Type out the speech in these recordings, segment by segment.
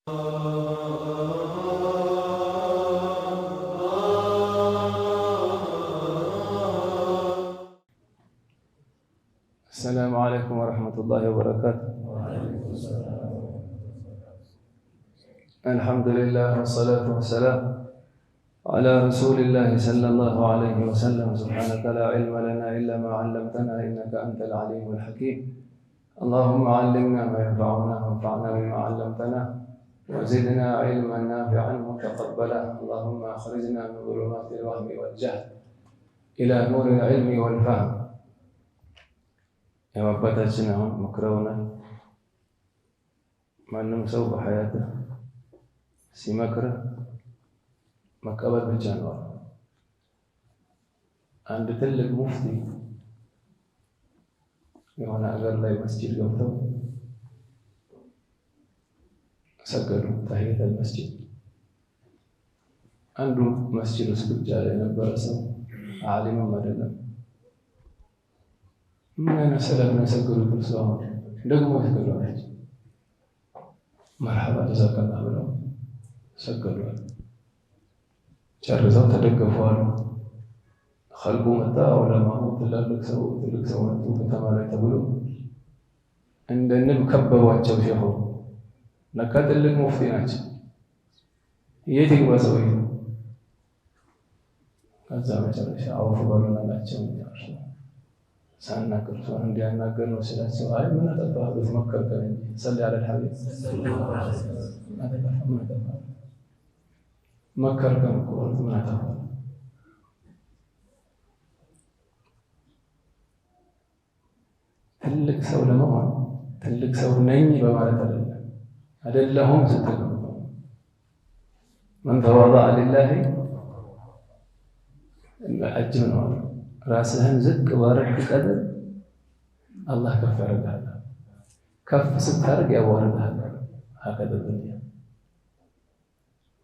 السلام عليكم ورحمة الله وبركاته. الحمد لله والصلاة والسلام على رسول الله صلى الله عليه وسلم. سبحانك لا علم لنا إلا ما علمتنا إنك أنت العليم الحكيم. اللهم علمنا ما ينفعنا وانفعنا بما علمتنا وزدنا علما نافعا متقبلا. اللهم أخرجنا من ظلمات الوهم والجهل إلى نور العلم والفهم. يا አባታችን አሁን መክረውናል። ማንም ሰው በሐያትህ ሲመክርህ መቀበል ብቻ ነው። አንድ ትልቅ ሙፍቲ የሆነ አገር ላይ መስጂድ ገብተው ሰገዱ ተህየተል መስጂድ። አንዱ መስጂድ ውስጥ ብቻ የነበረ ሰው ዓሊምም አይደለም ምን አይነት ሰላም ነው የሰገዱት ሰው ደግሞ ይሰገዱት መርሐባ ተዘከራ ብለው ሰገዱ። ጨርሰው ተደገፈዋል። ኸልቁ መጣ ዑለማው ትልቅ ሰው መጡ ከተማ ላይ ተብሎ እንደ ንብ ከበቧቸው። ሼኹ ለካ ትልቅ ሙፍቲ ናቸው። የት ይግባ ሰውዬ? ከዛ መጨረሻ አውፍ በሉን አላቸው። ሳናገር ሰው እንዲያናገር ነው ስላቸው፣ አይ ምን አጠፋህ ብትመከርከኝ እንጂ ሰለ على الحبيب መከርከን እኮ ምን አጠፋህ? ትልቅ ሰው ለመሆን ትልቅ ሰው ነኝ በማለት አይደለሁም ስትል من تواضع لله أجر ነው። ራስህን ዝቅ ባረክ ቀደር አላህ ከፍ ያደርግሃል። ከፍ ስታደርግ ያዋርድሃል። هكذا الدنيا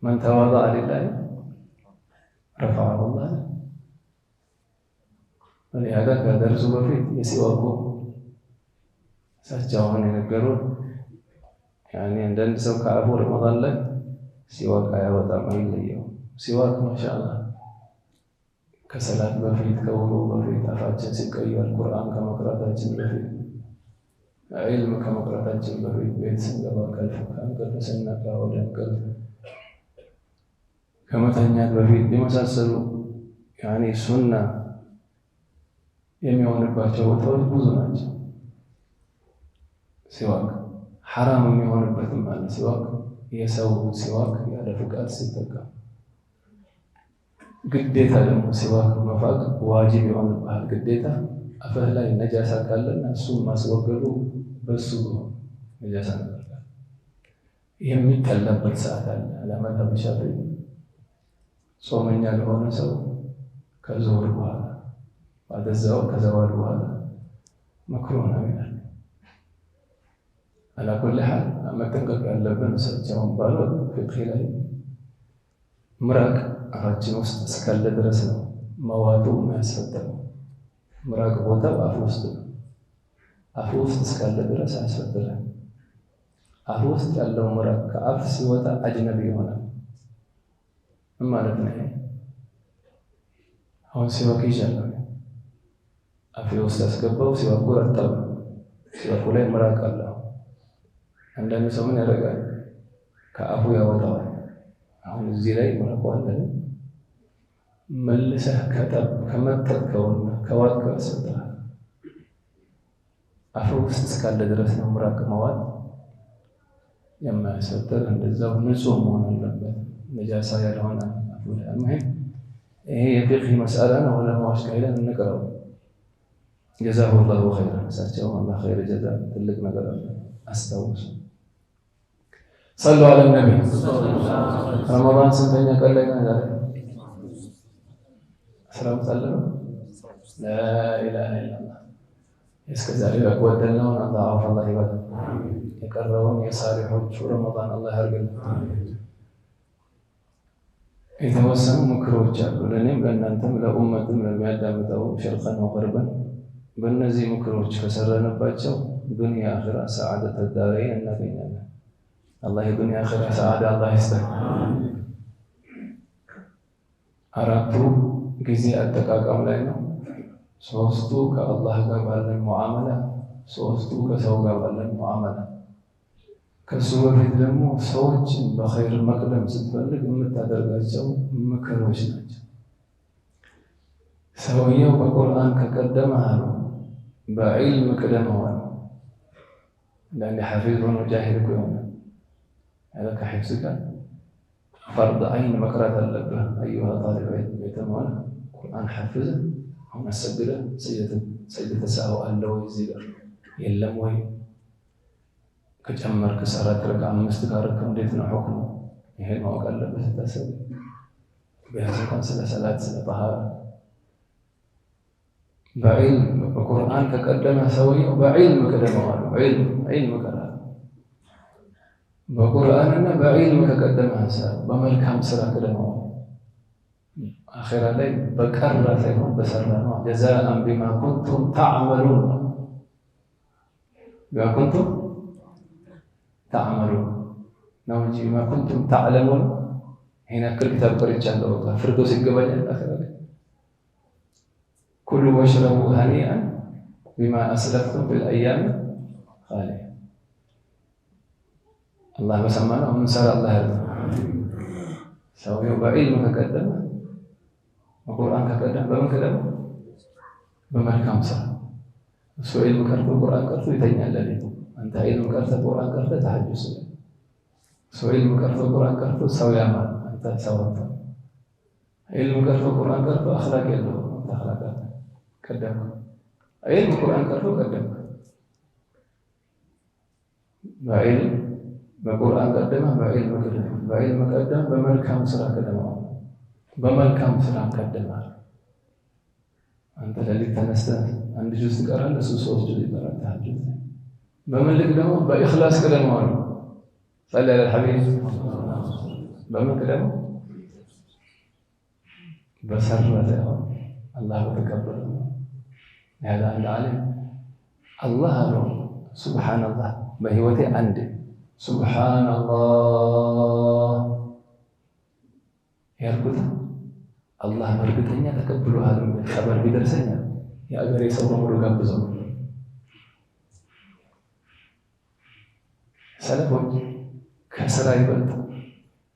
من تواضع لله رفعه الله. ولهذا ከደርሱ በፊት የሲዋኩ እሳቸውን የነገሩን ያኔ አንዳንድ ሰው ከአፉ ረመዳን ላይ ሲዋክ አያወጣም አይለየው። ሲዋክ ማሻአላህ ከሰላት በፊት ከውሎ በፊት አፋችን ሲቀየር ቁርአን ከመቅራታችን በፊት ዒልም ከመቅራታችን በፊት ቤት ስንገባ ከእንቅልፍ ስንነቃ ወደ እንቅልፍ ከመተኛት በፊት የመሳሰሉ ያኔ ሱና የሚሆንባቸው ቦታዎች ብዙ ናቸው። ሲዋክ ሐራም የሚሆንበትም አለ። ሲዋክ የሰው ሲዋክ ያለ ፍቃድ ሲጠቀም፣ ግዴታ ደግሞ ሲዋክ መፋቅ ዋጅብ የሆነብሃል ግዴታ። አፍህ ላይ ነጃሳ ካለና እሱን ማስወገዱ በሱ ነጃሳ ነገር የሚጠላበት ሰዓት አለ። ለመዝሀብ ሻፊዒ ጾመኛ ለሆነ ሰው ከዙሁር በኋላ ባደዛው ከዘዋል በኋላ መክሩህ ነው ይላል። على كل حال መጠንቀቅ ያለብን ሰቻውን ባለው ፍቅህ ላይ ምራቅ አፋችን ውስጥ እስካለ ድረስ ነው መዋጡ የሚያስፈጥረው። ምራቅ ቦታው አፍ ውስጥ ነው። አፍ ውስጥ እስካለ ድረስ አያስፈጥርም። አፍ ውስጥ ያለው ምራቅ ከአፍ ሲወጣ አጅነቢ ይሆናል ማለት ነው። አሁን ሲዋክ ይሻላል አፍ ውስጥ ያስገባው ሲዋኩ ረጠብ ሲዋኩ ላይ ምራቅ አለ። አንዳንድ ሰው ምን ያደርጋል? ከአፉ ያወጣዋል። አሁን እዚህ ላይ ምራቁ አለ መልሰህ ከመጠጥከውና ከዋጥከው ያስወጣል። አፍ ውስጥ እስካለ ድረስ ነው ምራቅ መዋጥ የማያስወጥር። እንደዛው ንጹህ መሆን አለበት ነጃሳ ያልሆነ አፍ ላይ። ይሄ የፊቅህ መስአላ ነው። ዑለማዎች ጋር እንቀረው። ጀዛሁ ላሁ ኸይረን። እሳቸው አላህ ኸይር ጀዛ ትልቅ ነገር አለ አስታውሱ። صلوا على النبي. رمضان ስንተኛ ቀን ላይ ነው ዛሬ? 15 ነው። لا اله الا الله። እስከ ዛሬ ያቆደልነውን አላህ አላህ ይባል። የቀረውን የሳሊሖቹ ረመዳን አላህ ያርግልን። የተወሰኑ ምክሮች አሉ ለኔም ለእናንተም ለኡመትም ለሚያዳምጠው ሸርቀን ወቀርበን። በእነዚህ ምክሮች ከሰራንባቸው ዱንያ አኺራ ሰዓደተ ዳረይን እናገኛለን። الله የዱንያ አኺራ ሰዓዳ አላህ ይስጠን። አራቱ ጊዜ አጠቃቀም ላይ ነው። ሶስቱ ከአላህ ጋር ባለን ሙዓመላ፣ ሶስቱ ከሰው ጋር ባለን ሙዓመላ። ከሱ በፊት ደግሞ ሰዎችን በኸይር መቅደም ስትፈልግ የምታደርጋቸው ምክሮች ናቸው። ሰውየው በቁርአን ከቀደመ አሉ በዒልም ቅደመው አሉ። ለአንድ ሐፊዝ ሆኖ ጃሂል እኮ ይሆናል። هذا كحفظك فرض عين مقرات اللبة أيها طالب علم يتمنى القرآن حفظه هم السجلة سيدة ساوى الله ويزيد يلم وي كجمر كسرات ركع مستقاركم ديتنا حكمه يهي ما وقال لبة تسوي بهذا كان سلسلات سنة طهارة بعلم القرآن تقدمه سوي وبعلم كدمه علم كدمه በቁርአንና በዒልም ከቀደመ ሐሳብ በመልካም ስራ ቀደመው አኺራ ላይ በቀራ ሳይሆን በሰራ ነው። ጀዛአን ቢማ ኩንቱም ተዕመሉን ቢማ ኩንቱም ተዕመሉን ነው እንጂ ቢማ ኩንቱም ተዕለሙን ሄና ክርክታብ ቆርጫለሁ ፍርዶስ ይገባኛል። አኺራ ላይ ኩሉ ወሽረቡ ሀኒአን ቢማ አስለፍቱም ፊል አያም ኻሊያ الله بسمعنا ومن سر الله سوي بعلم كقدم القرآن كقدم بمن كلام بملكام سر سوي علم كرت القرآن كرت يتني على أنت علم كرت القرآن كرت تحجس سوي علم كرت القرآن كرت سوي عمل أنت سويت علم كرت القرآن كرت أخلاق له أنت أخلاقك قدم علم القرآن كرت قدم بعلم በቁርአን ቀደመ በዒልም ቀደመ በመልካም ስራ ቀደመ በመልካም ስራ ቀደመ። አንተ ለሊት ተነስተህ አንድ ጁዝ ትቀራለህ፣ እሱ 3 ጁዝ ይቀራል። ተሐጁድ በምን ልክ ደግሞ በኢኽላስ ቀደመው አሉ። ሰለ ዐለ الحبيب በምን ቀደመው በሰራ ሳይሆን አላህ በተቀበለ ያለ አንድ ዓሊም አላህ ነው ሱብሃንአላህ በህይወቴ አንድ ሱብሃንአላህ ያልኩት አላህ በእርግጠኛ ተቀብሎሃል ኸበር ቢደርሰኛል የአገሬ ሰው በሙሉ ጋብዘው ሰለፎች ከስራ ይበልጥ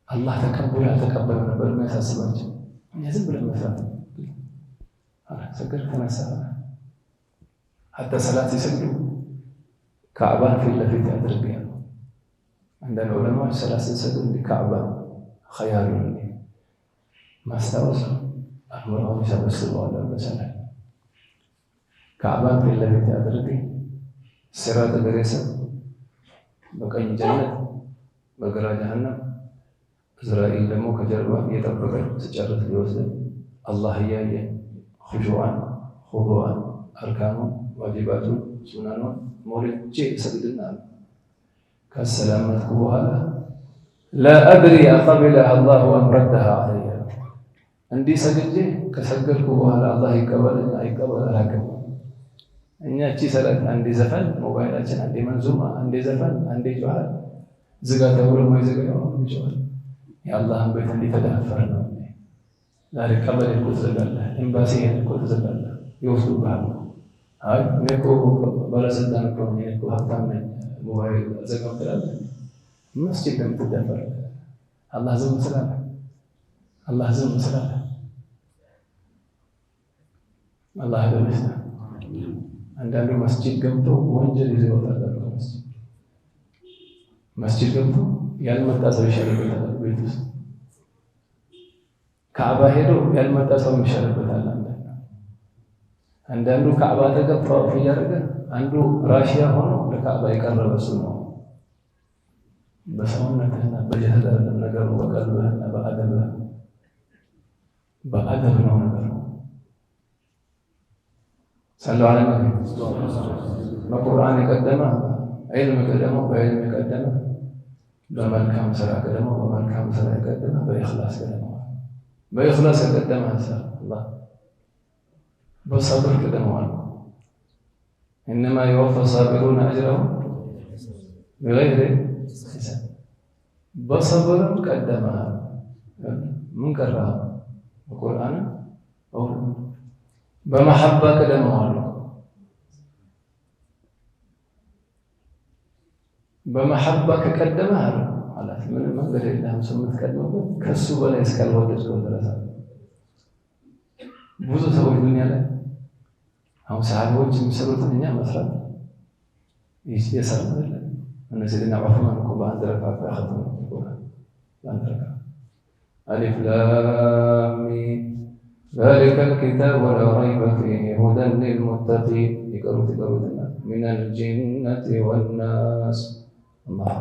አላህ ተቀብሎ ያልተቀበለ ነበር የሚያሳስባቸው። እኛ ዝም ብለን መስራት ሰገድ ተነሳ ሐታ ሰላት ሲሰግዱ ካዕባን ፊት ለፊት ያደርጋሉ። عندنا علماء ثلاثة سجود الكعبة خيال ما استوصل أمرهم يسبسوا على المسألة كعبة في الذي تأدرك صراط الجريسة بقى جنة بقرا جهنم إسرائيل لمو كجربة يتبقى سجارة اليوسف الله يا خشوعا خضوعا أركان واجبات سنن مولد شيء سجدنا كالسلامة بوهلا لا أدري أقبلها الله أم ردها علي عندي سجدي كسجل بوهلا الله يقبل لكم إني أشي سلام عندي زفن موبايل عندي منظومة عندي زفن عندي جوال زكاة أول ما يزكاة جوال يا الله هم بيت عندي تدافرنا ذلك قبل يقول زكاة إمباسي يقول زكاة يوصل بها هاي نكو بلا سلطان كون نكو هفتان موبايل زكاة كلامه مسجد لم تدفر الله زم سلامه الله زم سلامه الله هذا مسنا عندنا مسجد قمته وانجل يزور هذا مسجد قمته يالمت أسوي شرب هذا بيتوس كعبة هيرو يالمت أسوي شرب هذا عندنا كعبة تقطع في جرجة عنده راشيا هنا لكعبة يقرب السنة بس هنا بجهد النجار وقلبه بأدب نجار صلوا على النبي القرآن قدمه علم قدمه بعلم قدمه بملكام سرع قدمه وملكام سرع قدمه بإخلاص قدمه بإخلاص قدمه الله بالصبر قدمه إنما يوفى الصابرون أجرهم بغير حساب بصبر قدمها من قرأ القرآن أو بمحبة قدمها بمحبة قدمها على من قال لهم سمت كلمة كسو ولا يسكال ودرس ودرسها ብዙ ሰዎች ዱንያ ላይ አሁን ሰሃቦች የሚሰሩት እኛ መስራት ይሰራል እነዚህ ለና ዑስማን እኮ በአንድ ረካዓ ያኸተሙ ቁርአን በአንድ ረካዓ አሊፍ ላም ሚም ذلك الكتاب لا ريب فيه هدى للمتقين يقرؤون من الجنة والناس الله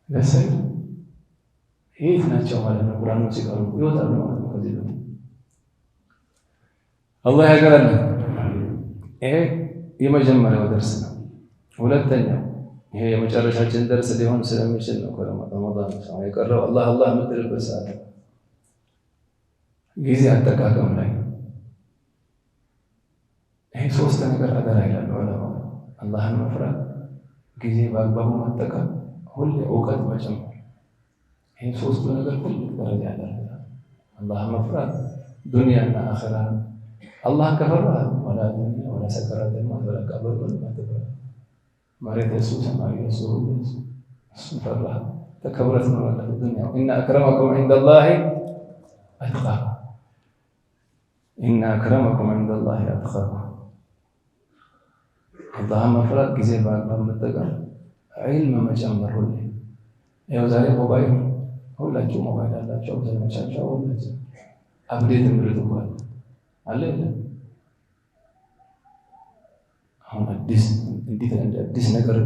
ለሰይ ይህ ናቸው ማለት ነው ቁርአን ሲቀሩ ይወጣሉ ማለት ነው ከዚህ ነው አላህ ያገራል ይሄ የመጀመሪያው ደርስ ነው ሁለተኛው ይሄ የመጨረሻችን ደርስ ሊሆን ስለሚችል ነው ረመዳን ነው የቀረው አላህ ምድርበት ሰዓት ጊዜ አጠቃቀም ላይ ይሄ ሶስት ነገር አደራ ይላል ዑለማ አላህን መፍራት ጊዜ በአግባቡ መጠቀም ሁሌ እውቀት መጨመር ይሄ ሶስቱ ነገር ትልቅ ደረጃ ያለው አላህ መፍራት ዱንያና አኺራ አላህ ከፈራ ወላ ዱንያ ወላ ሰከራት ወላ ቀብር ወላ ተፈራ ማረተ እሱ ሰማይ እሱ ፈራ ተከብረት ነው ወላ ዱንያ ኢነ አክረመኩም ዒንደላሂ አትቃኩም ኢነ አክረመኩም ዒንደላሂ አትቃኩም አላህ መፍራት ጊዜ በአግባቡ መጠቀም ዒልም መጨመር ሁሌ ያው ዛሬ ሞባይል ሁላችሁ ሞባይል አላችሁ ተመቻቸው ሁላችሁ አፕዴት ምርጡዋል አለ አሁን አዲስ ነገር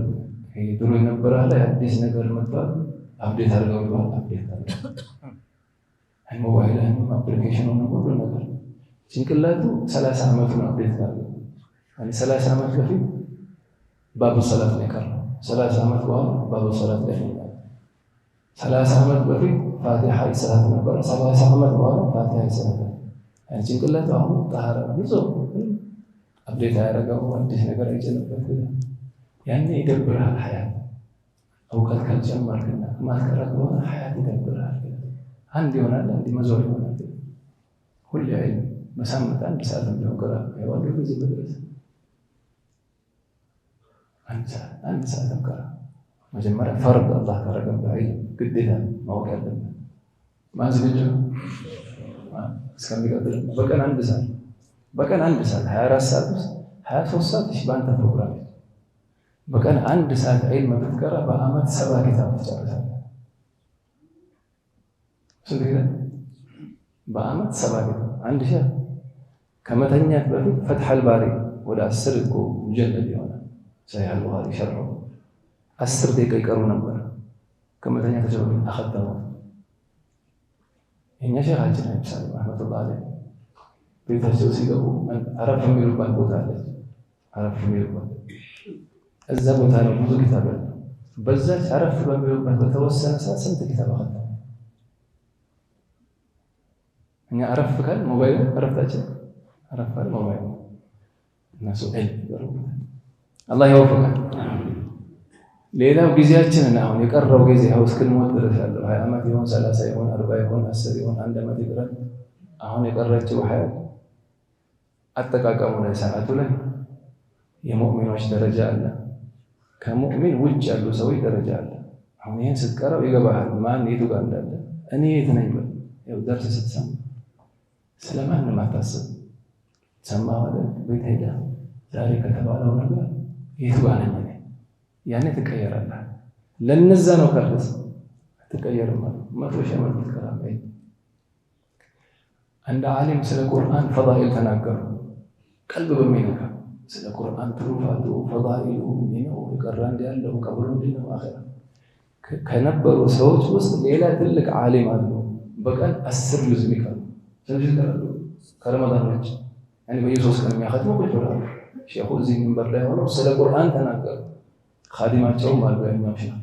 ድሮ የነበረ አለ አዲስ ነገር መጥቷል አፕዴት አድርገው አፕዴት አይ ሞባይል አፕሊኬሽኑ ነው ሁሉ ነገር ጭንቅላቱ 30 አመት ነው አፕዴት አድርገው يعني 30 አመት በፊት ባቡ ሰላት ላይ ቀረ 30 አመት በኋላ ባቡ ሰላት ላይ 30 አመት በፊት ፋቲሃ ይሰራት ነበር 30 አመት በኋላ ፋቲሃ ይሰራት يعني ጭንቅላቱ አሁን ጣራ ብዙ አፕዴት ያደረገው አዲስ ነገር አይጨምርበት ያኔ ይደብራል ሐያት እውቀት ካልጨመርክና ማስቀረት ሆነ ሐያት ይደብራል አንድ ይሆናል አንድ መዞር ይሆናል ሁሉ ያይ በሳምንት አንድ ሰዓት ነው ቀራ ያው ብዙ መድረስ አንድ ሰዓት ቀራ መጀመሪያ ፈርድ አላህ ካረገበት ግዴታ ማወቅ ያለበት ማዝገጅ እስከሚቀጥል በቀን አንድ ሰዓት 24 ሰዓት ውስጥ 23 ሰዓት ባንተ ፕሮግራም በቀን አንድ ሰዓት ዒልም ብትቀራ በአመት 7 ኪታብ ትጨርሳለህ ስለዚህ በአመት 7 ኪታብ አንድ ሺህ ከመተኛት በፊት ፈትህ አልባሪ ወደ 10 እኮ ሙጀለድ ይሆናል ሰሂህ አልቡኻሪ ሸርሁ 10 ደቂቃ ይቀሩ ነበር ከመተኛት በፊት አኸተመው እኛ ሸኻችን አይቻል ረህመቱላህ አለይህ ቤታቸው ሲገቡ አረፍ የሚሉባት ቦታ አለች አረፍ የሚሉባት እዛ ቦታ ነው ብዙ ኪታብ አለ በዛች አረፍ በሚሉባት በተወሰነ ሰዓት ስንት ኪታብ አኸተሙ እኛ አረፍ ካል ሞባይል አረፍታችን አረፍ ካል ሞባይል الناس ዒልም አላህ ይወፍቀን ሌላው ጊዜያችንን አሁን የቀረው ጊዜ አሁን እስክንሞት ድረስ ያለው 20 አመት ይሁን 30 ይሁን 40 ይሁን 10 ይሁን 1 አመት ይቀራል አሁን የቀረችው ሐያት አጠቃቀሙ ላይ ሰዓቱ ላይ የሙእሚኖች ደረጃ አለ ከሙእሚን ውጭ ያሉ ሰዎች ደረጃ አለ አሁን ይሄን ስትቀራው ይገባሃል ማን የቱ ጋር እንዳለ እኔ የት ነኝ በል ያው ደርስ ስትሰማ ስለማንም አታስብ ሰማህ አይደል ቤት ሄዳ ዛሬ ከተባለው ነገር የቱ ጋር ነኝ ያኔ ትቀየራለህ ለነዛ ነው ካልስ ትቀየር ማለት መቶ ሺህ ዓመት ትቀራለህ አንድ ዓሊም ስለ ቁርአን ፈዳኢል ተናገሩ ቀልብ በሚነካ ስለ ቁርአን ትሩፋቱ ፈዳኢሉ ነው ይቀራል ያለው ቀብሩ ነው አኺራ ከነበሩ ሰዎች ውስጥ ሌላ ትልቅ ዓሊም አሉ በቀን 10 ጁዝ ሚቀሩ ስለዚህ ከረመዳን ወጭ يعني በየሶስት ቀን የሚያኸትሙ ቁጭ ብለው ሼኹ እዚህ መንበር ላይ ሆነው ስለ ቁርአን ተናገሩ ኻዲማቸው ማልበኛው ሼኽ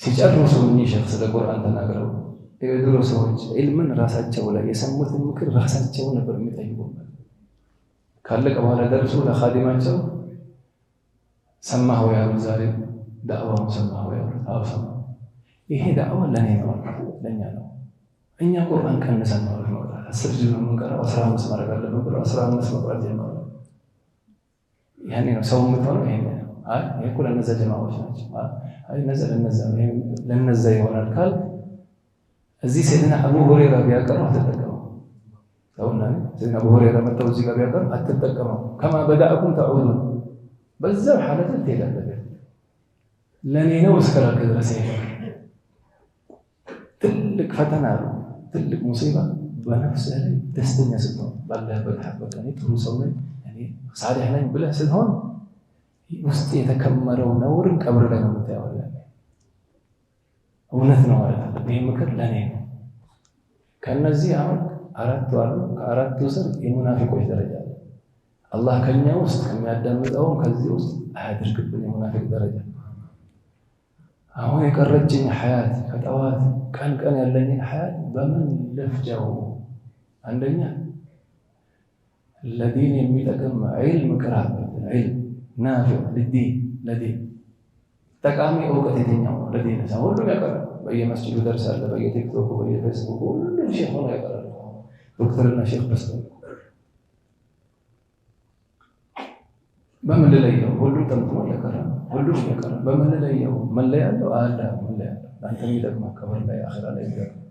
ሲጨርሱ ምን ሼኽ ስለ ቁርአን ተናገሩ የድሮ ሰዎች ዒልምን ራሳቸው ላይ የሰሙትን ምክር ራሳቸው ነበር የሚጠይቁት ካለቀ በኋላ ደርሱ ለኻዲማቸው ሰማሁ ያሉ ዛሬ ዳዕዋውን ሰማሁ ያሉ ሰማሁ። ይሄ ዳዕዋ ለኔ ነው ለኛ ነው። እኛ ቁርአን ቀንሰን ነው መቅራት 10 ጁዝ ነው የምንቀራው 15 ማድረግ አለብን ብሎ 15 መቅራት ጀመረ። ያኔ ነው ሰው የምትሆነው ይሄ ነው። ይሄ እኮ ለነዛ ጀማዓዎች ናቸው። ለነዛ ይሆናል ካል እዚህ ሰይድና አቡ ሁረይራ ቢያቀርብ አትጠቀመው። ሰውና ሰይድና አቡ ሁረይራ መጥተው እዚህ ጋር ቢያቀርብ አትጠቀመው። ከማ በዳአኩም ተዑዱን በዛው ሐለተ ትሄዳለህ። ለኔ ነው እስከላከ ድረስ ይሄ ትልቅ ፈተና ነው። ትልቅ ሙሲባ በነፍስህ ላይ ደስተኛ ስትሆን ባለህበት ሐበካ እኔ ጥሩ ሰው ነኝ እኔ ሳሊህ ነኝ ብለህ ስትሆን ውስጥ የተከመረው ነውርን ቀብር ላይ ነው የምታየው። እውነት ነው ማለት ነው። ይሄ ምክር ለኔ ነው። ከነዚህ አሁን አራቱ አሉ። ከአራቱ ስር የሙናፊቆች ደረጃ አለ። አላህ ከኛ ውስጥ የሚያዳምጠው ከዚህ ውስጥ አያድርግብን የሙናፊቅ ደረጃ። አሁን የቀረችኝ ሐያት ከጠዋት ቀን ያለኝ ሐያት በምን ልፍጃው? አንደኛ ለዲን የሚጠቅም ዒልም ቅራበት ዒልም ናፊዕ ለዲን ጠቃሚ እውቀት የትኛው ነው? ለዲን ሰው ሁሉ ያቀርባል። በየመስጂዱ ደርስ አለ፣ በየቲክቶክ በየፌስቡክ ሁሉ ሼህ ሆኖ ያቀርባል። ዶክተርና ሼህ በስተው በምን ለየው? ሁሉ ጠምጥሞ ያቀርባል። ሁሉ ያቀርባል። በምን ለየው? መለያ አለው አለ መለያ አንተ የሚጠቅም ከበር ላይ አኺራ ላይ ይደርሳል።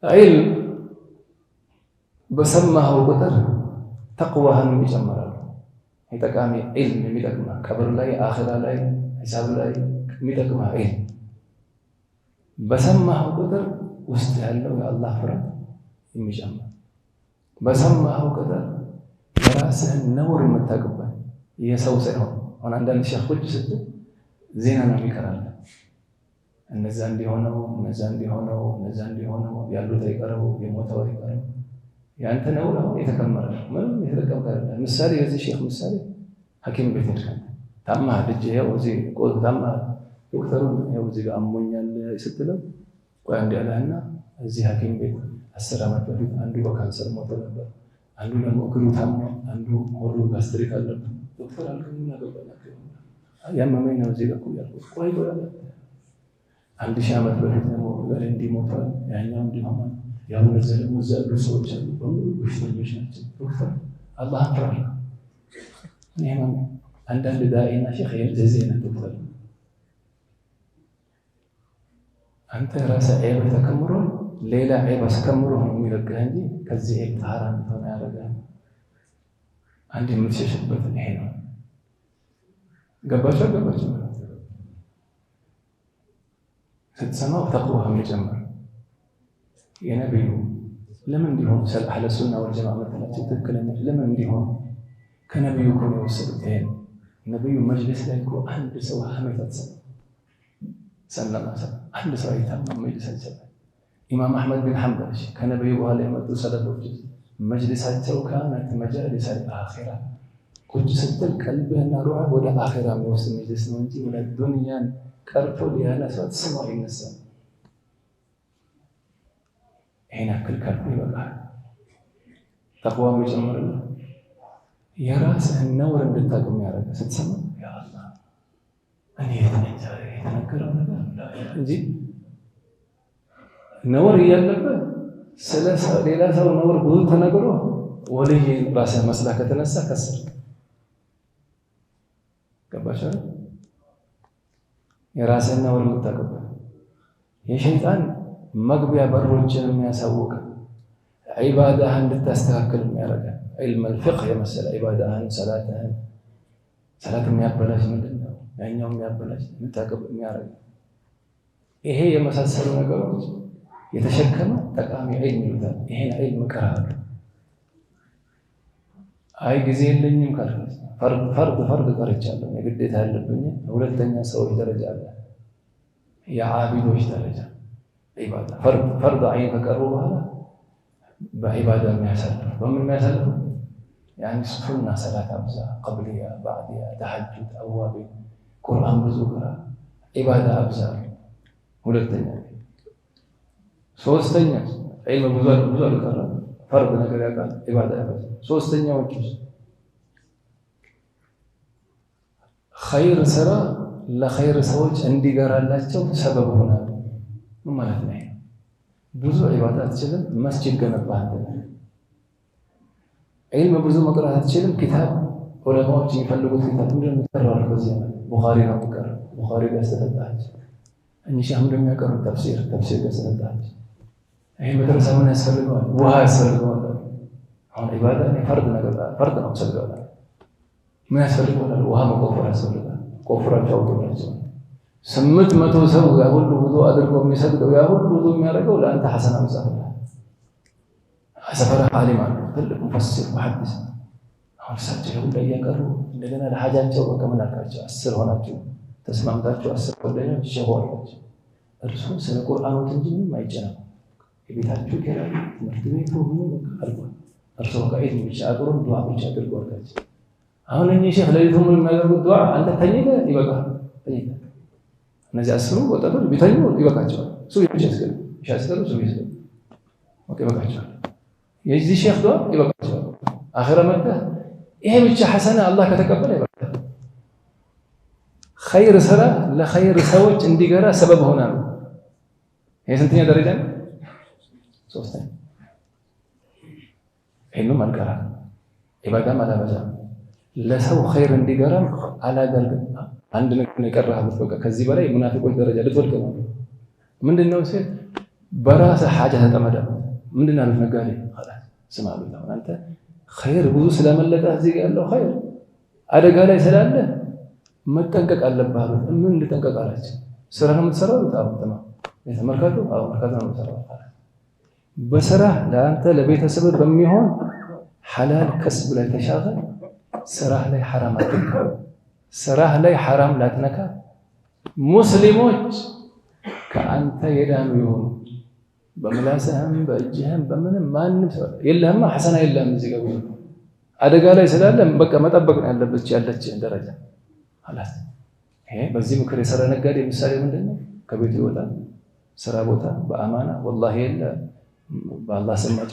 ዒልም በሰማኸው ቁጥር ተቅዋህን ይጨምራል። የጠቃሚ ዒልም የሚጠቅም ቀብር ላይ አኺራ ላይ ሂሳብ ላይ የሚጠቅም ዒልም በሰማኸው ቁጥር ውስጥ ያለው የአላህ ፍርሃት የሚጨምር በሰማኸው ቁጥር የራስህን ነውር የምታውቅበት የሰው ሳይሆን አሁን አንዳንድ ሼኾች ስትል ዜና ነው የሚቀራል። እነዛ እንዲሆነው ያሉት አይቀረው የሞተው አይቀረው ያንተ ነውር አሁን የተከመረ ምንም የተጠቀምከ አይደለም። ምሳሌ የዚህ ሼኽ ምሳሌ ሐኪም ቤት ሄድከን ታማ ልጅ ይኸው እዚህ ቆጥ ታማ ዶክተሩን ይኸው እዚህ ጋር አሞኛል ስትለው ቆይ አንዴ አለህና እዚህ ሐኪም ቤት 10 ዓመት በፊት አንዱ በካንሰር ሞቶ ነበር፣ አንዱ ደግሞ እግሩ ታሞ፣ አንዱ ሆዱ ጋስትሪክ አለበት። ዶክተር አልከኝ አገባላችሁ ያመመኝ ነው እዚህ ጋር ያልኩት ቆይ አለ 1000 ዓመት በፊት ደግሞ ገሌ እንዲሞታል ያኛው እንዲሆናል ያው እነዚህ ደግሞ እዛ ያሉ ሰዎች አሉ በሙሉ በሽተኞች ናቸው። ዶክተር አላህ አፍራል እኔም አንዳንድ ዳኢና ሼኽ የዚህ አይነት ዶክተር አንተ ራስህ ዒልም ተከምሮ ሌላ ዒልም አስከምሮ ነው የሚለቅህ እንጂ ከዚህ ዒልም ጣራ እንድትሆን ያደርጋል። አንድ የምትሸሽበት ይሄ ነው። ገባችሁ? ስትሰማው ተቅዋህ የሚጨምር የነቢዩ ለምን እንዲሆን አህለ ሱና ወልጀማዓ መተናቸው ትክክለኛ ለምን እንዲሆን ከነቢዩ እኮ ነው የወሰዱት። ይሄ ነቢዩ መጅሊስ ላይ እኮ አንድ ሰው ሐሜት ሰለላሁ ዐለይሂ ወሰለም አንድ ሰው አይታማም መጅሊስ አይሰማም። ኢማም አሕመድ ቢን ሐንበል ከነቢዩ በኋላ የመጡ ሰለፎች መጅሊሳቸው ካነት መጃሊስ አልአኺራ ቁጭ ስትል ቀልብህና ሩህ ወደ አኺራ የሚወስድ መጅሊስ ነው እንጂ ወደ ዱንያን ቀርቶ ሊያነሳት ስሙ አይነሳም። ይሄን አክል ካልኩ ይበቃል። ተቅዋ የሚጨምርልህ የራስህን ነውር እንድታውቅ የሚያደርግህ ስትሰማ ያ አላህ እኔ የተነገረው ነገር እንጂ ነውር እያለበት ስለ ሌላ ሰው ነውር ብዙ ተነግሮ ወልይ ራስህ መስላ ከተነሳ ከስር ገባሽ? የራስህን ነውር የምታውቅበት የሸይጣን መግቢያ በሮችን የሚያሳውቅ ዒባዳህን እንድታስተካክል የሚያደርግ ዒልም አልፊቅህ የመሰለ ዒባዳህን ሰላት የሚያበላሽ ምንድን ነው ያኛው የሚያበላሽ የምታውቅ የሚያደርግ ይሄ የመሳሰሉ ነገሮች የተሸከመ ጠቃሚ ዒልም ይሉታል። ይሄን ዒልም እቀራለሁ። አይ ጊዜ የለኝም ካልኩ ፈርድ ቀርቻለሁ የግዴታ ያለብኝ ሁለተኛ ሰዎች ደረጃ አለ የዓቢዶች ደረጃ ዒባዳ ፈርድ ዐይን ከቀሩ በኋላ በዒባዳ የሚያሳልፍ በምን የሚያሳልፍ يعني ሱና ሰላት አብዛ ቀብልያ ባዕድያ ተሐጁድ አዋቢ ቁርአን ብዙ ቅራ ዒባዳ አብዛ ሁለተኛ ሶስተኛ ዒልም ብዙ አልቀራ ፈርድ ነገር ያውቃል ዒባዳ ያበዛ ሶስተኛዎቹ ኸይር ስራ ለኸይር ሰዎች እንዲገራላቸው ሰበብ ሆናል ማለት ነው። ብዙ ዒባዳ አትችልም፣ መስጂድ ገነባህ። ዒልም ብዙ መቅራት አትችልም፣ ኪታብ ዑለማዎች የሚፈልጉት ኪታብ ምንድን ነው የሚቀራው? በዚህ ቡኻሪ ነው የሚቀራው። ቡኻሪ ገዝተህ እኚህ ሸህ ምንድን ነው የሚያቀሩት? ተፍሲር ገዝተህ ይሄ መድረሳ ምን ያስፈልገዋል? ውሃ ያስፈልገዋል። አሁን ዒባዳ ፈርድ ነው ያስፈልገዋል። ምን ያስፈልገዋል? ውሃ መቆፈር ያስፈልጋል። ቆፍራቸው አውጡላቸው። 800 ሰው ያ ሁሉ ውዱእ አድርጎ የሚሰግደው ያ ሁሉ ውዱእ የሚያደርገው ለአንተ ሐሰና መጻፍልህ። ሰፈራ ዓሊም አሉ፣ ትልቅ ሙፈሲር ሙሐዲስ። አሁን እሳቸው ሁሉ እያቀሩ እንደገና ለሐጃቸው በቃ ምን አልካቸው? 10 ሆናችሁ ተስማምታችሁ 10 ጓደኞች ሸህ ሆናችሁ እርሱ ስለ ቁርአኖት እንጂ ምንም አይጨነቁም። የቤታችሁ ኪራይ ትምህርት ቤቱ ምንም አልቋል። እርሱ ከዒልም ብቻ አቅሩን ዱዓ ብቻ አድርጎ አልካቸው። አሁን እኚህ ሸህ ለሊቱን ሙሉ የሚያደርጉት ዱዓ አንተ ተኝተህ ይበቃል። ተኝተህ እነዚህ 10 ወጣቶች ቢተኙ ይበቃቸዋል። እሱ ይችላል ይሻስከሩ እሱ ይችላል ኦኬ ይበቃቸዋል። የዚህ ሼክ ዱዓ ይበቃቸዋል። አኺራ መጣ ይሄ ብቻ ሐሰና አላህ ከተቀበለ ይበቃል። ኸይር ስራ ለኸይር ሰዎች እንዲገራ ሰበብ ሆናል። ይሄ ስንተኛ ደረጃ ነው? 3ኛ። ዒልም አልቀራ ኢባዳም አላበዛ ለሰው ኸይር እንዲገራ አላገልግም። አንድ ነገር የቀረህበት በቃ ከዚህ በላይ ሙናፊቆች ደረጃ ልትወድቅ ነው። ምንድነው ሲል በራስህ ሐጃ ተጠመደ። ምንድነው አሉት ነጋዴ خلاص ስማ አሉት። አንተ ኸይር ብዙ ስለመለጠ እዚህ ጋር ያለው ኸይር አደጋ ላይ ስላለ መጠንቀቅ አለብህ አሉት። ምን ልጠንቀቅ አላቸው? ስራ ነው የምትሰራው? ታውቁማ የተመርካቱ መርካቶ ነው የምትሰራው። በስራ ለአንተ ለቤተሰብ በሚሆን ሐላል ከስብ ላይ ተሻገር። ስራህ ላይ ሐራም አትንካ። ስራህ ላይ ሐራም ላትነካ። ሙስሊሞች ከአንተ የዳኑ ይሆኑ በምላስህም በእጅህም በምንም ማንም ሰው የለህማ ሐሰና የለህም። እዚህ ጋር አደጋ ላይ ስላለ በቃ መጠበቅ ነው ያለበት ያለችህን ደረጃ አላት። ይሄ በዚህ ምክር የሰራ ነጋዴ ምሳሌ ምንድነው? ከቤቱ ይወጣል ስራ ቦታ በአማና ወላሂ የለ በአላህ ስማጭ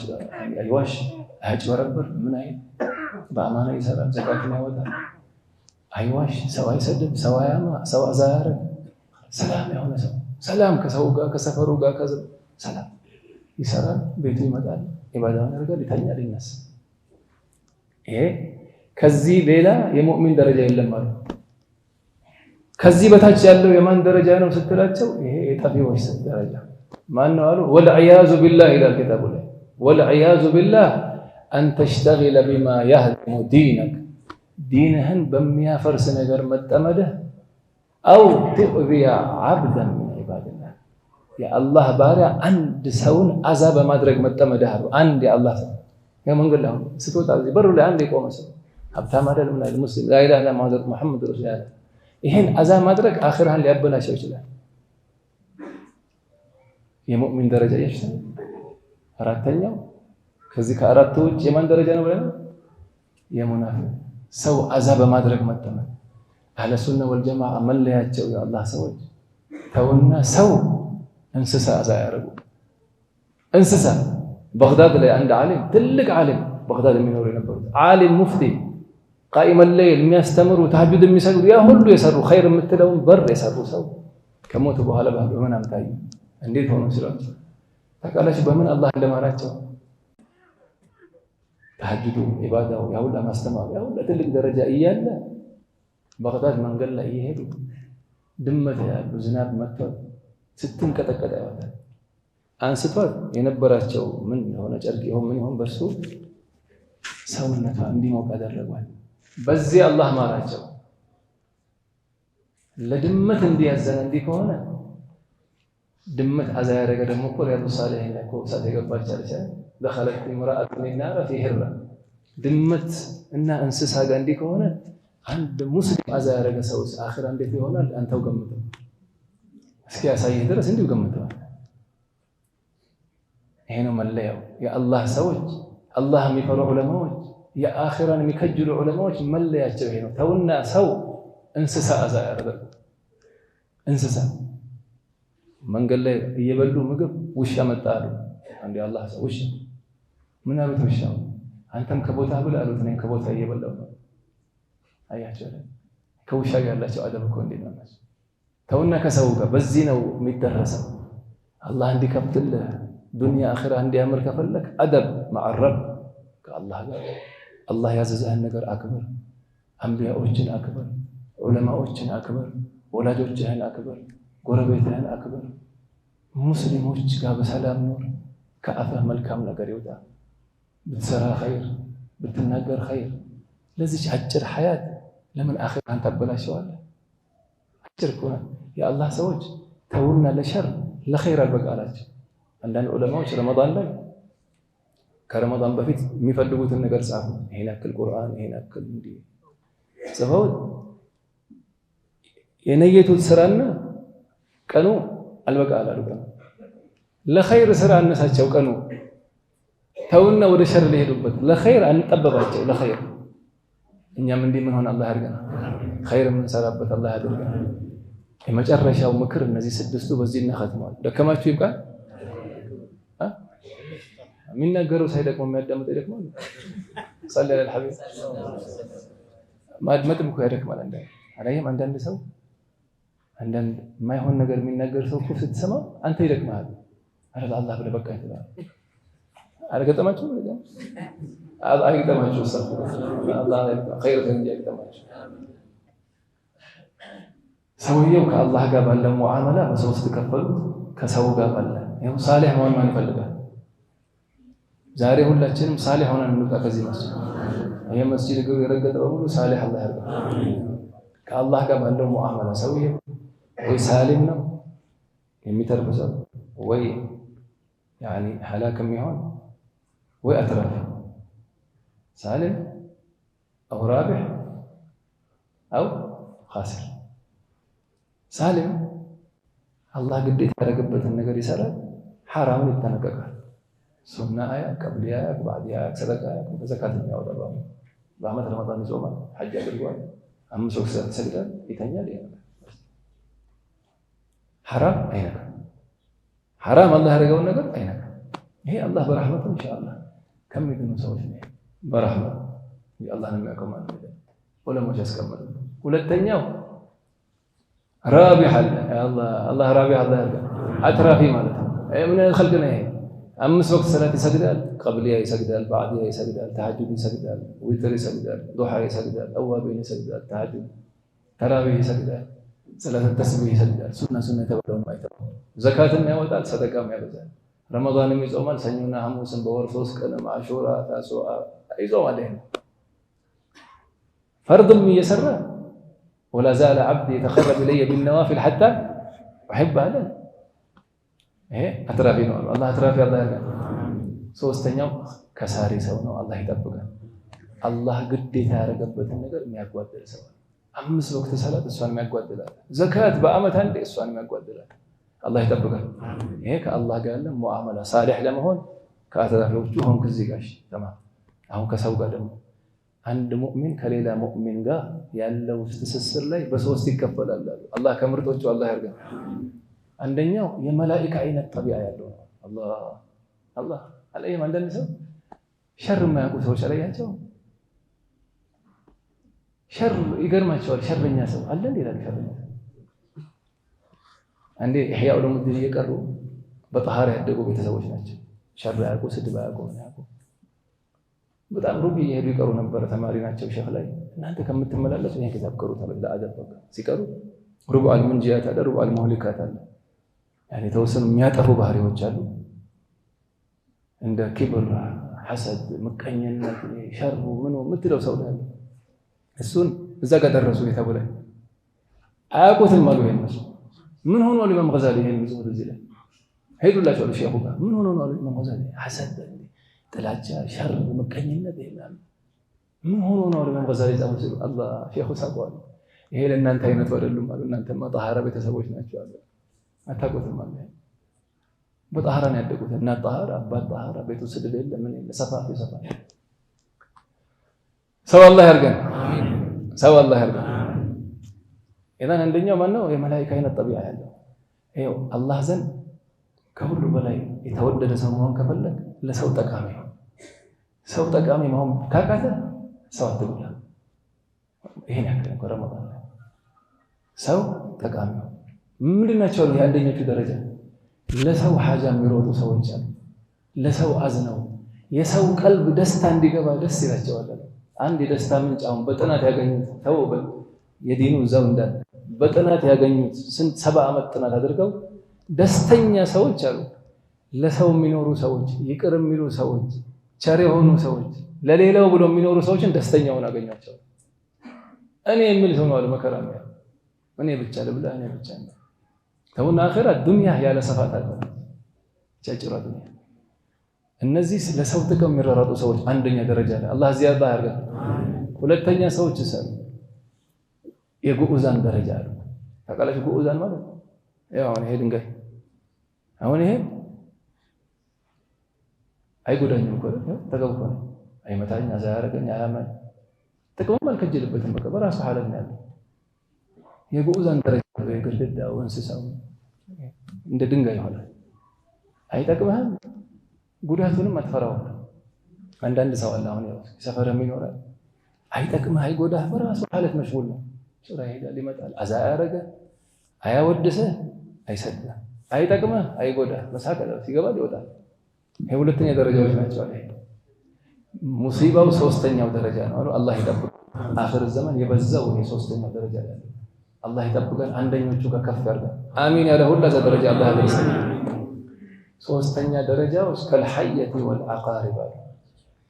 አይዋሽ አያጭበረብር ምን አይነት በአማና ይሰራል። ዘካቱን ያወጣል። አይዋሽ፣ ሰው አይሰድብ፣ ሰው አያማ፣ ሰው አዛ ያረግ። ሰላም የሆነ ሰው ሰላም ከሰው ጋር ከሰፈሩ ጋር ሰላም ይሰራል። ቤቱ ይመጣል፣ ኢባዳውን ያደርጋል፣ ይተኛል፣ ይነሳ። ይሄ ከዚህ ሌላ የሙእሚን ደረጃ የለም ማለት። ከዚህ በታች ያለው የማን ደረጃ ነው ስትላቸው ይሄ የጠፊዎች ደረጃ ማን ነው አሉ። ወልዒያዙ ቢላህ ኢላ الكتاب ላይ ወልዒያዙ ቢላህ አን ተሽተግለ ቢማ يهدم دينك ዲንህን በሚያፈርስ ነገር መጠመድህ አው ትؤذي عبدا من عباد الله የአላህ ባሪያ አንድ ሰውን አዛ በማድረግ መጠመድህ አሉ። አንድ የአላህ ሰው የመንገድ ላይ ስትወጣ እዚህ በሩ ላይ አንድ የቆመ ሰው ሀብታም አይደል ምን አይደል ሙስሊም ላ ኢላሃ ኢላ ሙሐመድ ረሱሉላህ ይሄን አዛ ማድረግ አኺራህን ሊያበላሸው ይችላል። የሙእሚን ደረጃ ይችላል። አራተኛው ከዚህ ከአራቱ ውጭ የማን ደረጃ ነው ብለን የሙናፊቅ ሰው አዛ በማድረግ መጠመድ። አህለ ሱና ወልጀማዓ መለያቸው የአላህ ሰዎች ተውና ሰው እንስሳ አዛ ያደርጉ። እንስሳ በግዳድ ላይ አንድ ዓሊም ትልቅ ዓሊም በግዳድ የሚኖሩ የነበሩት ዓሊም ሙፍቲ ቃኢም الليل የሚያስተምሩ ተሐጁድ የሚሰግዱ ያ ሁሉ የሰሩ ኸይር የምትለውን በር የሰሩ ሰው ከሞቱ በኋላ በመናም ታዩ። እንዴት ሆኖ ሲሏቸው ታውቃላችሁ? በምን አላህ እንደማራቸው ተሐጁዱ ኢባዳው ያ ሁሉ ማስተማር ያ ሁሉ ትልቅ ደረጃ እያለ በግዳድ መንገድ ላይ እየሄዱ ድመት ያሉ ዝናብ መጥቷል ስትንቀጠቀጥ ያወጣል አንስቷል የነበራቸው ምን ሆነ ጨርቅ ይሁን ምን ይሁን በሱ ሰውነቷ እንዲሞቅ አደረጓል። በዚህ አላህ ማራቸው። ለድመት እንዲያዘነ እንዲህ ከሆነ ድመት አዛ ያደረገ ደግሞ እኮ ሪያዱ ሳሊሒን ላይ እኮ እሳት የገባች አለች دخلت امرأة من النار في هرة ድመት እና እንስሳ ጋር እንዲህ ከሆነ አንድ ሙስሊም አዛ ያደረገ ሰውስ አኺራ እንዴት ይሆናል? አንተው ገምተው እስኪ ያሳይህ ድረስ እንዲሁ ገምተው። ይሄ ነው መለያው የአላህ ሰዎች አላህ የሚፈሩ ዑለማዎች የአኺራን የሚከጅሉ ዑለማዎች መለያቸው ይሄ ነው። ተውና ሰው እንስሳ አዛ ያደረገ እንስሳ መንገድ ላይ እየበሉ ምግብ ውሻ መጣሉ አንዴ አላህ ሰው ውሻ ምን አሉት? ውሻው አንተም ከቦታ ብላ አሉት። እኔም ከቦታ እየበላሁ ነው። አያቸው ከውሻ ጋር ያላቸው አደብ እኮ እንዴት ነው? ተውና ከሰው ጋር በዚህ ነው የሚደረሰው። አላህ እንዲከፍትልህ ዱንያ አኺራ እንዲያምር ከፈለክ አደብ ማዕረብ ከአላህ ጋር አላህ ያዘዘህን ነገር አክብር። አንቢያዎችን አክብር፣ ዑለማዎችን አክብር፣ ወላጆችህን አክብር፣ ጎረቤትህን አክብር። ሙስሊሞች ጋር በሰላም ኑር። ከአፍህ መልካም ነገር ይውጣ። ብትሰራ ኸይር፣ ብትናገር ኸይር። ለዚች አጭር ሐያት ለምን አኺራን ታበላሸዋለህ? አጭር እኮ ናት። የአላህ ሰዎች ተውና ለሸር ለኸይር አልበቃላቸው። አንዳንድ ዑለማዎች ረመዳን ላይ ከረመዳን በፊት የሚፈልጉትን ነገር ጻፉ። ይሄን ያክል ቁርአን፣ ይሄን ያክል እንዲህ ጽፈው የነየቱት ስራና ቀኑ አልበቃል አሉ። ለኸይር ስራ አነሳቸው ቀኑ። ተውና ወደ ሸር ሊሄዱበት ለኸይር አንጠበባቸው። ለኸይር እኛም እንዲህ ምን ሆነ አላህ ያድርገን። ኸይር ምን ሰራበት አላህ ያድርገን። የመጨረሻው ምክር እነዚህ ስድስቱ በዚህ እናختመዋል። ደከማችሁ ይብቃል። የሚናገረው ሳይደክመው የሚያዳምጥ ይደክማል። صلى على الحبيب ማድመጥም እኮ ያደክማል። አንዳንድ ሰው አንዳንድ የማይሆን ነገር የሚናገር ሰው እኮ ስትሰማው አንተ ይደክማል። አረ አላህ ብለህ በቃ ይተላል። አልገጠማችሁ ነው አይገጠማችሁ አላህ ኸይር እንዲያገጠማችሁ። ሰውየው ከአላህ ጋር ባለው ሙዓመላ በሶስት ከፈሉት። ከሰው ጋር ባለ ይሄው ሳሊህ መሆን ማን ይፈልጋል? ዛሬ ሁላችንም ሳሊህ ሆነን እንውጣ ከዚህ መስጂድ። ይሄ መስጂድ ግሩ የረገጠ በሙሉ ሳሊህ አላህ ያርገው። ከአላህ ጋር ባለው ሙዓመላ ሰውየው ወይ ሳሊም ነው የሚተርፍ ሰው ወይ ያኒ ሐላክ የሚሆን ወይ አትራፍ ሳሊም አው ራቢህ አው ኻሲር። ሳሊም አላህ ግዴታ ያደረገበትን ነገር ይሰራል፣ ሐራምን ይተነቀቃል። ሱና አያ ቀብሊያ ባዲያ ሰደቃ ዘካት የሚያወጣ በአመት ረመዳን ይጾማል፣ ሐጅ አድርጓል፣ 5 ወቅት ሰግዷል፣ ይተኛል። ሐራም አይነካም። ሐራም አላህ ያደረገውን ነገር አይነካም። ይሄ አላህ በረህመቱ ኢንሻአላህ ከሚድኑ ሰዎች ነው። በረህመቱ የአላህ ነው የሚያውቀው ማለት ነው። ዑለሞች ያስቀምጣሉ። ሁለተኛው ራቢህ አላህ ራቢህ አላህ ያደርጋል። አትራፊ ማለት ነው። ምን ኸልቅ ነው ይሄ? 5 ወቅት ሰላት ይሰግዳል፣ ቀብሊያ ይሰግዳል፣ ባዕዲያ ይሰግዳል፣ ተሐጁድ ይሰግዳል፣ ዊትር ይሰግዳል፣ ዱሃ ይሰግዳል፣ አዋቢን ይሰግዳል፣ ተሐጁድ ተራዊህ ይሰግዳል፣ ሰላት ተስቢህ ይሰግዳል። ሱና የተባለውን አይተው ዘካትም ያወጣል፣ ሰደቃም ያበዛል። ረመዳንም ይጾማል፣ ሰኞና ሐሙስን በወር 3 ቀን አሹራ ታሱዓ ይጾማል። ይሄ ፈርድም እየሰራ ولا زال عبدي يتقرب الي بالنوافل حتى احبه له። ይሄ አትራፊ ነው። አላህ አትራፊ አላህ ያለ። ሶስተኛው ከሳሪ ሰው ነው። አላህ ይጠብቃል። አላህ ግዴታ ያደረገበትን ነገር የሚያጓድል ሰው 5 ወቅት ሰላት እሷን የሚያጓድላል፣ ዘካት በአመት አንዴ እሷን የሚያጓድላል። አላህ ይጠብቃል። ይሄ ከአላህ ጋር ያለ ሙዓመላ ሳሊህ ለመሆን ከአትራፊዎቹ ሆንክ እዚህ ጋር ተማም። አሁን ከሰው ጋር ደግሞ አንድ ሙእሚን ከሌላ ሙእሚን ጋር ያለው ትስስር ላይ በሶስት ይከፈላል። አላህ ከምርጦቹ አላህ ያርገን። አንደኛው የመላእክት አይነት ጠቢዓ ያለው ነው። አላህ አለይም አንዳንድ ሰው ሸር የማያውቁ ሰዎች አላያቸው ሸር ይገርማቸዋል። ሸረኛ ሰው አለ እንዴ ይላል። ሸረኛ አንዴ ኢህያ ዑለሙዲን እየቀሩ በጠሃራ ያደጉ ቤተሰቦች ናቸው። ሸር ያውቁ፣ ስድብ ያውቁ፣ በጣም ሩብ እየሄዱ ይቀሩ ነበር። ተማሪ ናቸው ሼኽ ላይ። እናንተ ከምትመላለሱ ይሄን kitab ቀሩ ተብለ አደረገ። ሲቀሩ ሩብ አልሙንጂያት አለ፣ ሩብ አልሙህሊካት አለ። ያኔ ተወሰኑ የሚያጠፉ ባህሪዎች አሉ። እንደ ክብር፣ ሐሰድ፣ ምቀኝነት፣ ሸር ምኑ የምትለው ሰው ነው። እሱን እዛ ጋር ደረሱ የተባለ አያውቁትም አሉ። የነሱ ምን ሆኖ አሉ ኢማም ገዛሊ ይሄን ይዘው እዚህ ላይ ሄዱላቸው አሉ ሼኹ ጋር። ምን ሆኖ ነው አሉ ኢማም ገዛሊ ሐሰድ፣ ጥላቻ፣ ሸር፣ ምቀኝነት ይላል። ምን ሆኖ ነው አሉ ኢማም ገዛሊ ጻፉ። አላህ ሼኹ ሳቋል። ይሄ ለእናንተ አይነቱ አይደሉም አሉ። እናንተማ ጣሃራ ቤተሰቦች ናቸው አሉ። አታውቁትም አሉ። በጣሃራ ነው ያደጉት። እናት ጣሃራ፣ አባት ጣሃራ፣ ቤቱ ስድብ የለ ምን የለ ሰፋፊ። ሰው አላህ ያርገን። አሜን። ሰው አላህ ያርገን። ኢዳን አንደኛው ማን ነው? የመላእክት አይነት ጠቢዓ ያለው ይሄው አላህ ዘንድ ከሁሉ በላይ የተወደደ ሰው መሆን ከፈለግ ለሰው ጠቃሚ ነው። ሰው ጠቃሚ መሆን ካቃተ ሰው አትብላ። ይሄን ያክል ረመዳን ሰው ጠቃሚ ነው። ምንድናቸው የአንደኞቹ ደረጃ? ለሰው ሐጃ የሚሮጡ ሰዎች አሉ። ለሰው አዝነው የሰው ቀልብ ደስታ እንዲገባ ደስ ይላቸዋል። አንድ የደስታ ምንጭ አሁን በጥናት ያገኙት ተውበል የዲኑ ዘው እንዳለ በጥናት ያገኙት ስንት 70 ዓመት ጥናት አድርገው ደስተኛ ሰዎች አሉ። ለሰው የሚኖሩ ሰዎች፣ ይቅር የሚሉ ሰዎች፣ ቸር የሆኑ ሰዎች፣ ለሌላው ብሎ የሚኖሩ ሰዎችን ደስተኛውን አገኛቸው። እኔ የሚል ሰው ነው አለ መከራ ነው። እኔ ብቻ ልብላ፣ እኔ ብቻ ነው ተውና አኺራ ዱንያ ያለ ሰፋት አለ ጫጭራ ዱንያ። እነዚህ ለሰው ጥቅም የሚራራጡ ሰዎች አንደኛ ደረጃ ላይ አላህ ዚያዳ ያርጋል። ሁለተኛ ሰዎች ሰው የጉኡዛን ደረጃ አሉ። ታውቃላችሁ ጉኡዛን ማለት ያው ይሄ ድንጋይ አሁን ይሄ አይጎዳኝም እኮ ተገውቶ አይመታኝ አዛያረገኝ አያመን ጥቅም አልከጀልበትም በቃ በራሱ ሐላል ነው ያለው። የጉኡዛን ደረጃ የግድግዳው እንስሳው እንደ ድንጋይ ይሆናል። አይጠቅምህም፣ ጉዳቱንም አትፈራውም። አንዳንድ ሰው አለ አሁን ያው ሰፈርም ይኖራል አይጠቅምህ አይጎዳህ በራሱ ሐላል መሽጉል ነው። ሱራ ይሄዳል ይመጣል አዛያረገ አያወድስህ አይሰድህ አይጠቅምህ አይጎዳህ መሳከለ ሲገባ ይወጣል። ይሄ ሁለተኛ ደረጃዎች ናቸው። ሙሲባው ሶስተኛው ደረጃ ነው። አላህ ይጠብቅ። አኺር ዘመን የበዛው ይሄ ሶስተኛው ደረጃ ላይ አላህ ይጠብቀን። አንደኞቹ ጋር ከፍ ያርጋል። አሚን ያለ ሁላ ደረጃ አላህ ያደርሰን። ሶስተኛ ደረጃው ከልሐየቲ ወልዐቃሪብ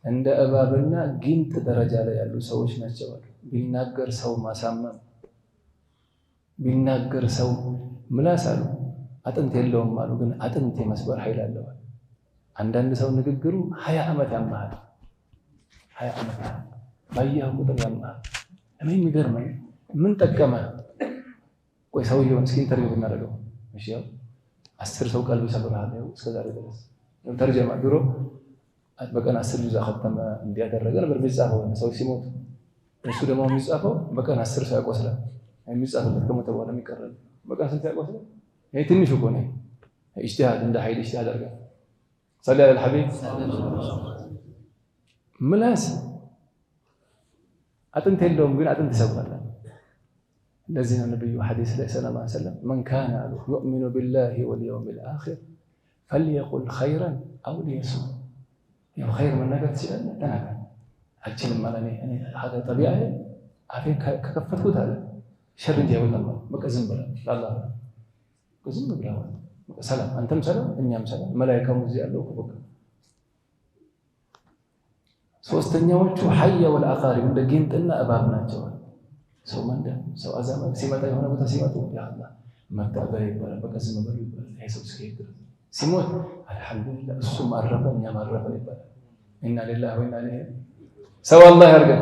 እንደ እባብና ጊንጥ ደረጃ ላይ ያሉ ሰዎች ናቸው። ቢናገር ሰው ማሳመም፣ ቢናገር ሰው ምላስ አሉ አጥንት የለውም አሉ፣ ግን አጥንት የመስበር ኃይል አለው። አንዳንድ ሰው ንግግሩ 20 ዓመት ያማሃል፣ 20 ዓመት ባየኸው ቁጥር ያማሃል። እኔ የሚገርመኝ ምን ጠቀመ? ቆይ ሰውየውን እስኪ ኢንተርቪው ብናደርገው እሺ፣ ያው 10 ሰው ቀልብ ሰብረሃል ያው እስከዛሬ ድረስ ተርጀማ ድሮ በቀን 10 ጁዝ አختመ እንዲያደረገ ነበር የሚጻፈው። ሰው ሲሞት እሱ ደግሞ የሚጻፈው በቀን 10 ሰው ያቆስላል። የሚጻፈው ከሞተ በኋላ የሚቀርብ በቀን ስንት ያቆስላል? ይሄ ትንሽ እኮ ነው። ኢጅቲሃድ እንደ ኃይል ኢጅቲሃድ አድርገን صلى على الحبيب ምላስ አጥንት የለውም ግን አጥንት ይሰብራል። ለዚህ ነው ነብዩ ሐዲስ ላይ ሰለላሁ ዐለይሂ ወሰለም من كان يؤمن بالله واليوم الآخر فليقل خيرا أو ليصمت። ያው ኸይር መናገር ትችላለህ ተናገር። አልችልም ማለት እኔ هذا طبيعي አፌን ከከፈትኩት አለ ሸር እንጂ አይወጣም። በቃ ዝም ብለህ ለአላህ ዝም ብለህ ሰላም አንተም ሰላም እኛም ሰላም መላእክቱም እዚህ ያለው በቃ። ሶስተኛዎቹ ሐየ ወልዐቃሪብ እንደ ጊንጥና እባብ ናቸው። ሰው መንደ ሰው አዛማ ሲመጣ የሆነ ቦታ ሲመጡ ያ አላህ መጣበል ይባላል። በቃ ዝም ብለው ይባላል። ይሄ ሰው እስኪሄድ ሲሞት አልሐምዱሊላህ እሱም አረፈ እኛም አረፈን ይባላል። ኢና ሊላሂ ወኢና ኢለይሂ ሰው አላህ ያርገን፣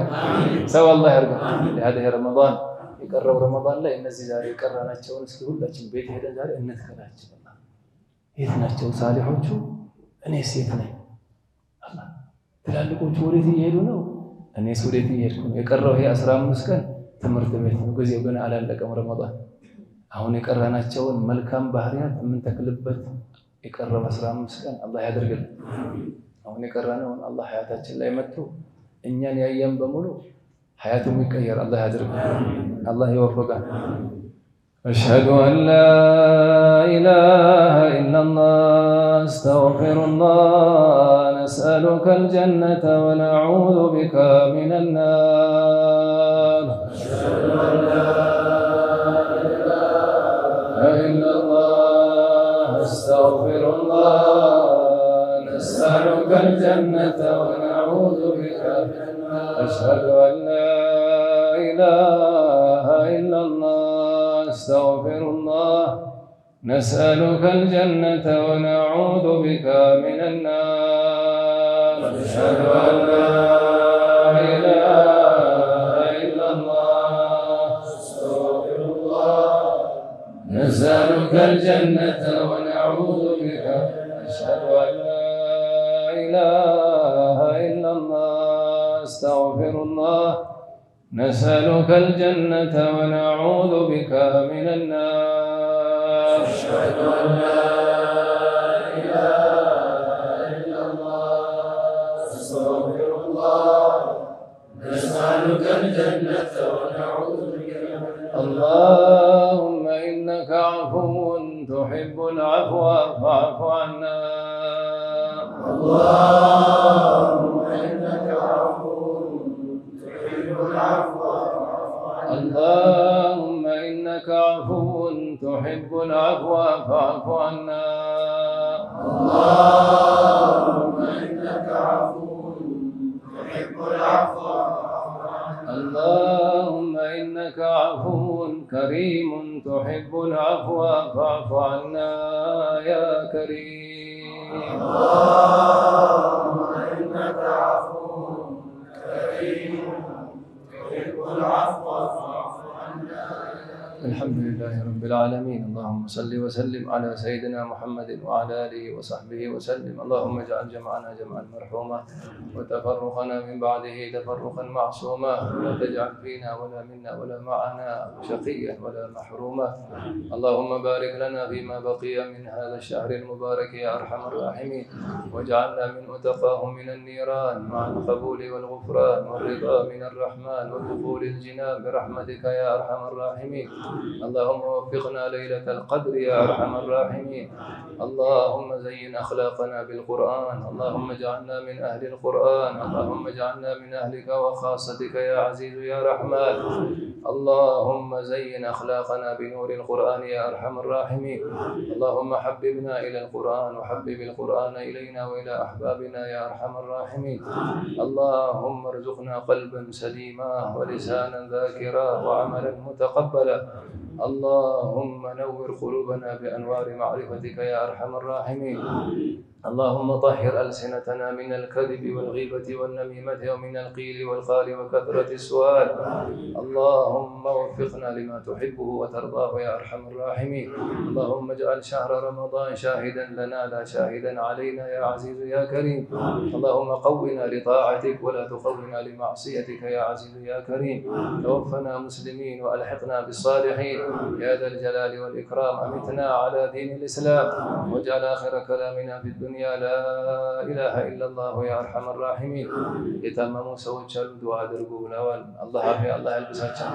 ሰው አላህ ያርገን። ለዚህ ረመዳን የቀረው ረመዳን ላይ እነዚህ ዛሬ የቀራናቸውን እስኪ ሁላችን ቤት ሄደን ዛሬ እንተከላቸው። የት ናቸው ሳሊሖቹ? እኔስ የት ነኝ? አላህ ትላልቆቹ ወዴት እየሄዱ ነው? እኔስ ወዴት እየሄድኩ ነው? የቀረው ይሄ 15 ቀን ትምህርት ቤት ነው። ጊዜው ገና አላለቀም ረመዳን። አሁን የቀራናቸውን መልካም ባህሪያት የምንተክልበት የቀረው 15 ቀን አላህ ያደርግልን። አሁን የቀራነውን አላህ ሐያታችን ላይ መጥቶ እኛን ያየን በሙሉ ሐያቱ የሚቀየር አላህ ያደርግልን። አላህ ይወፍቀን። أشهد أن لا إله إلا الله أستغفر الله نسألك الجنة ونعوذ بك من النار. أشهد أن لا إله إلا الله أستغفر الله نسألك الجنة ونعوذ بك من النار. أشهد أن لا إله إلا الله أستغفر الله نسألك الجنة ونعوذ بك من النار. أشهد أن لا إله إلا الله أستغفر الله نسألك الجنة ونعوذ بك. أشهد أن لا إله إلا الله أستغفر الله نسألك الجنة ونعوذ بك من النار. أشهد أن لا إله إلا الله أستغفر الله نسألك الجنة ونعوذ بك من النار. تحب العفو فاعف عنا. اللهم إنك عفو تحب العفو اللهم إنك عفو تحب العفو فاعف عنا. اللهم إنك عفو تحب العفو اللهم إنك عفو كريم تحب العفو فاعف عنا يا كريم. اللهم إنك عفو كريم تحب العفو فاعف عنا. الحمد لله رب العالمين. اللهم صل وسلم على سيدنا محمد وعلى آله وصحبه وسلم. اللهم اجعل جمعنا جمعا مرحوما وتفرقنا من بعده تفرقا معصوما، ولا تجعل فينا ولا منا ولا معنا شقيا ولا محروما. اللهم بارك لنا فيما بقي من هذا الشهر المبارك يا أرحم الراحمين، واجعلنا من أتقاه من النيران مع القبول والغفران والرضا من الرحمن ودخول الجنان برحمتك يا أرحم الراحمين. اللهم وفقنا ليلة القدر يا أرحم الراحمين. اللهم زين أخلاقنا بالقرآن، اللهم اجعلنا من أهل القرآن، اللهم اجعلنا من أهلك وخاصتك يا عزيز يا رحمن. اللهم زين أخلاقنا بنور القرآن يا أرحم الراحمين. اللهم حببنا إلى القرآن وحبب القرآن إلينا وإلى أحبابنا يا أرحم الراحمين. اللهم ارزقنا قلبا سليما ولسانا ذاكرا وعملا متقبلا. اللهم نور قلوبنا بأنوار معرفتك يا أرحم الراحمين. اللهم طهر ألسنتنا من الكذب والغيبة والنميمة ومن القيل والقال وكثرة السؤال. اللهم وفقنا لما تحبه وترضاه يا أرحم الراحمين. اللهم اجعل شهر رمضان شاهدا لنا لا شاهدا علينا يا عزيز يا كريم. اللهم قونا لطاعتك ولا تقونا لمعصيتك يا عزيز يا كريم. توفنا مسلمين وألحقنا بالصالحين يا ذا الجلال والإكرام. أمتنا على دين الإسلام واجعل آخر كلامنا في الدنيا لا إله إلا الله يا أرحم الراحمين. የታመሙ ሰዎች አሉ፣ ዱዓ አድርጉ ብለዋል። አላህ አፊያ አላህ ያልብሳቸው።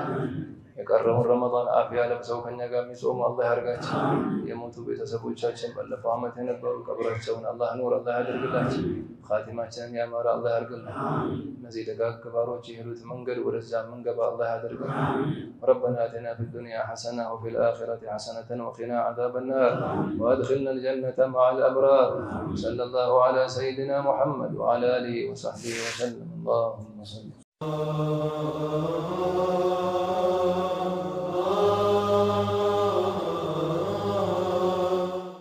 የቀረውን ረመዳን አፊያ ለብሰው ከኛ ጋር የሚጾሙ አላህ ያርጋቸው። የሞቱ ቤተሰቦቻችን ባለፈው ዓመት የነበሩ ቀብራቸውን አላህ ኑር አላህ ያደርግላቸው። ኻቲማችንን ያማረ አላህ ያርግልን። እነዚህ ደጋግ ባሮች የሄዱት መንገድ ወደዛ መንገባ አላህ ያደርግልን። ربنا آتنا في الدنيا حسنة وفي الآخرة حسنة وقنا عذاب النار وأدخلنا الجنة مع الأبرار. صلى الله على سيدنا محمد وعلى آله وصحبه وسلم. اللهم صل